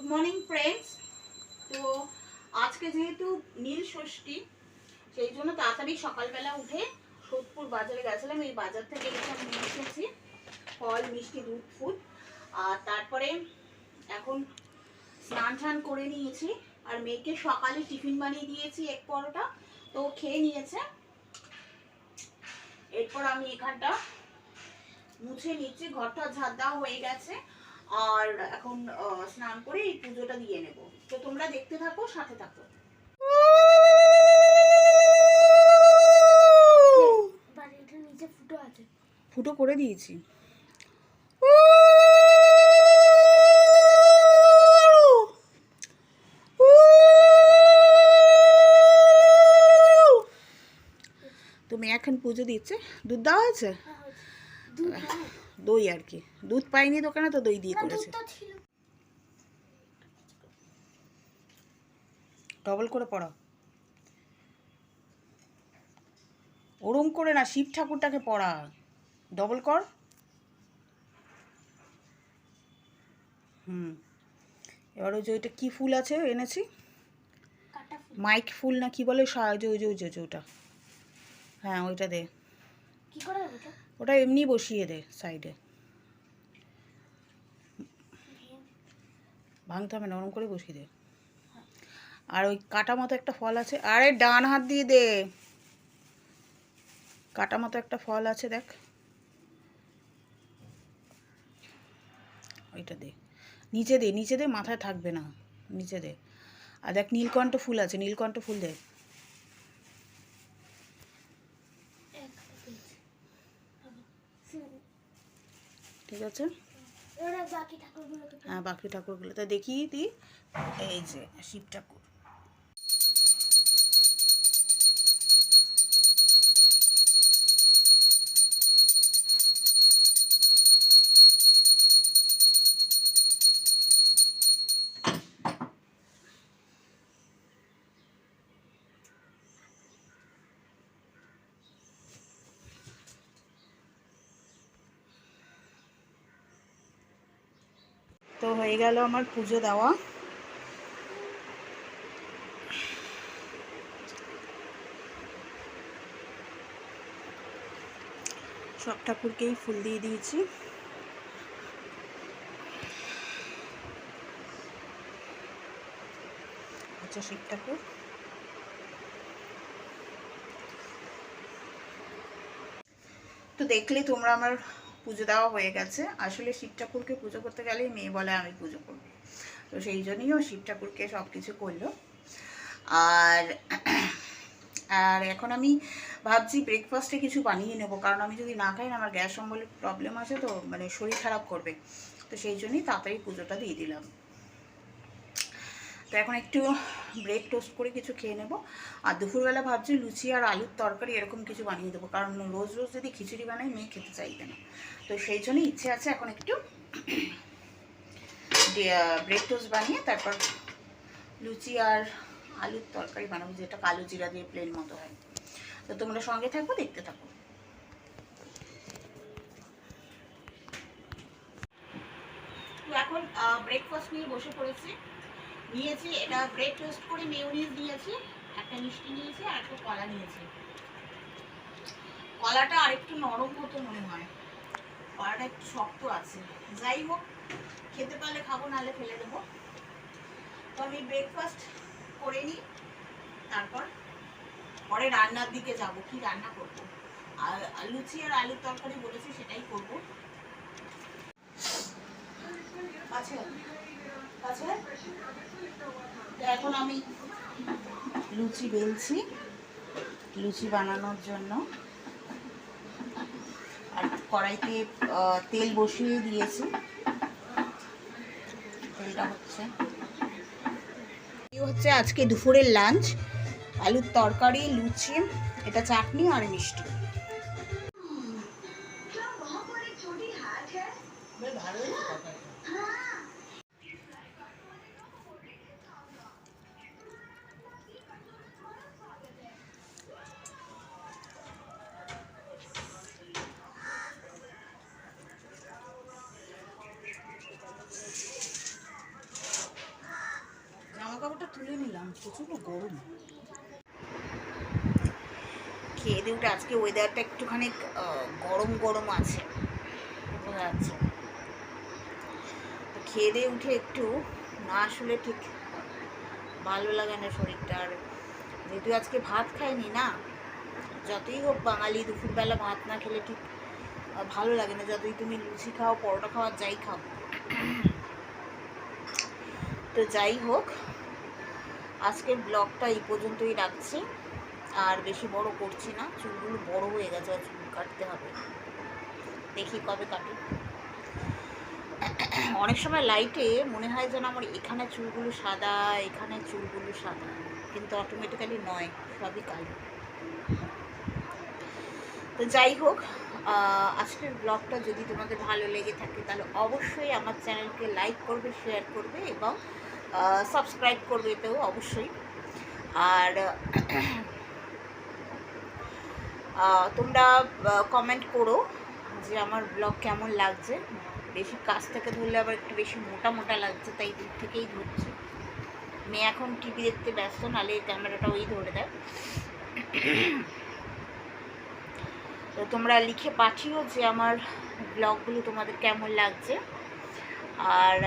Good morning friends. তো আজকে যেহেতু নীল ষষ্ঠী, সেই জন্য তাড়াতাড়ি সকালবেলা উঠে সোদপুর বাজারে গেছিলাম। এই বাজার থেকে এইসব নিয়ে এসেছি, ফল, মিষ্টি, দুধ, ফুল। আর তারপরে এখন স্নান টান করে নিয়েছি, আর মেয়েকে সকালে টিফিন বানিয়ে দিয়েছি এক পরোটা, তো খেয়ে নিয়েছে। এরপর আমি এখানটা মুছে নিচ্ছি, ঘরটা ঝাড় দেওয়া হয়ে গেছে, আর এখন স্নান করে এই পুজোটা দিয়ে নেব। তো তোমরা দেখতে থাকো, সাথে থাকো। ফুটো করে দিয়েছি। তুমি এখন পুজো দিচ্ছে, দুধ দেওয়া আছে, দই আর কি, দুধ পাইনি দোকানে, তো দই দিয়ে করেছে। ডবল করে পড়াও, ওরম করে না, শিব ঠাকুরটাকে পড়া, ডবল কর। এবার ওই যে ওইটা কী ফুল আছে এনেছি, মাইক ফুল না কি বলে, ওইটা, হ্যাঁ ওইটা দে। ওটা এমনি বসিয়ে দে সাইডে, ভাঙতে হবে না, ওরম করে বসিয়ে দে। আর ওই কাটা মতো একটা ফল আছে, আরে ডান হাত দিয়ে দে, কাটা মতো একটা ফল আছে দেখ, ওইটা দে, নিচে দে, নিচে দে, মাথায় থাকবে না, নিচে দে। আর দেখ নীলকণ্ঠ ফুল আছে, নীলকণ্ঠ ফুল দে। ঠিক আছে, হ্যাঁ বাকি ঠাকুরগুলো তো দেখিয়ে দিই। এই যে শিব ঠাকুর, তো হয়ে গেল আমার পুজো দেওয়া। সব ঠাকুরকেই ফুল দিয়ে দিয়েছি। আচ্ছা, শিব ঠাকুর, তো দেখলে তোমরা আমার পুজো দেওয়া হয়ে গেছে। আসলে শিব ঠাকুরকে পুজো করতে গেলেই মেয়ে বলে আমি পুজো করবো, তো সেই জন্যই ও শিব ঠাকুরকে সব কিছু করলো। আর আর এখন আমি ভাবছি ব্রেকফাস্টে কিছু বানিয়ে নেবো, কারণ আমি যদি না খাই না, আমার গ্যাস অম্বলের প্রবলেম আছে, তো মানে শরীর খারাপ করবে, তো সেই জন্যই তাড়াতাড়ি পুজোটা দিয়ে দিলাম। তো এখন একটু ব্রেড টোস্ট করে কিছু খেয়ে নেবো। আর দুপুরবেলা ভাবছি লুচি আর আলুর তরকারি এরকম কিছু বানিয়ে দেবো, কারণ রোজ রোজ যদি খিচুড়ি বানাই মেয়ে খেতে চাইবে না, তো সেই জন্যই ইচ্ছে আছে এখন একটু ব্রেড টোস্ট বানিয়ে তারপর লুচি আর আলুর তরকারি বানাবো, যেটা কালো জিরা দিয়ে প্লেন মতো হয়। তো তোমরা সঙ্গে থাকো, দেখতে থাকো। তো এখন ব্রেকফাস্ট নিয়ে বসে পড়েছি। নিয়েছি এটা ব্রেড টোস্ট করে মেয়োনিজ নিয়েছি, একটা মিষ্টি নিয়েছি, আর একটা কলা নিয়েছি। কলাটা আরেকটু নরম মতো মনে হয়, কলাটা একটু শক্ত আছে। যাই হোক, খেতে পারলে খাবো, নাহলে ফেলে দেবো। তো আমি ব্রেকফাস্ট করে নিই, তারপর পরে রান্নার দিকে যাব, কি রান্না করবো। আর লুচি আর আলুর তরকারি বলেছি, সেটাই করবো। আচ্ছা আচ্ছা, এখন আমি লুচি বেলছি, লুচি বানানোর জন্য। আর কড়াইতে তেল বসিয়ে দিয়েছি, তেলটা হচ্ছে আজকে দুপুরের লাঞ্চ, আলুর তরকারি, লুচি, এটা চাটনি আর মিষ্টি। খুলে নিলাম, প্রচুর গরম। খেয়ে দিয়ে উঠে আজকে ওয়েদারটা একটুখানি গরম গরম আছে, বোঝা যাচ্ছে। তো খেয়ে দিয়ে উঠে একটু না আসলে ঠিক ভালো লাগে না শরীরটা। আর যেহেতু আজকে ভাত খাইনি না, যতই হোক বাঙালি দুপুরবেলা ভাত না খেলে ঠিক ভালো লাগে না, যতই তুমি লুচি খাও, পরোটা খাও, যাই খাও। তো যাই হোক, আজকের ব্লগটা এই পর্যন্তই রাখছি, আর বেশি বড় করছি না। চুলগুলো বড় হয়ে গেছে, আর চুল কাটতে হবে, দেখি কবে কাটি। অনেক সময় লাইটে মনে হয় যেন আমার এখানে চুলগুলো সাদা, এখানে চুলগুলো সাদা, কিন্তু অটোমেটিক্যালি নয়, সবই কালো। তো যাই হোক, আজকের ব্লগটা যদি তোমাদের ভালো লেগে থাকে তাহলে অবশ্যই আমার চ্যানেলকে লাইক করবে, শেয়ার করবে এবং সাবস্ক্রাইব করবে, এতেও অবশ্যই। আর তোমরা কমেন্ট করো যে আমার ব্লগ কেমন লাগছে। বেশি কাছ থেকে ধরলে আবার একটু বেশি মোটা মোটা লাগছে, তাই দূর থেকেই ধরছি। মেয়ে এখন টিভি দেখতে ব্যস্ত, নাহলে ক্যামেরাটা ওই ধরে দেয়। তো তোমরা লিখে পাঠিও যে আমার ব্লগগুলো তোমাদের কেমন লাগছে। আর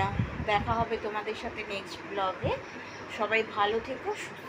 দেখা হবে তোমাদের সাথে নেক্সট ব্লগে। সবাই ভালো থেকো, সুস্থ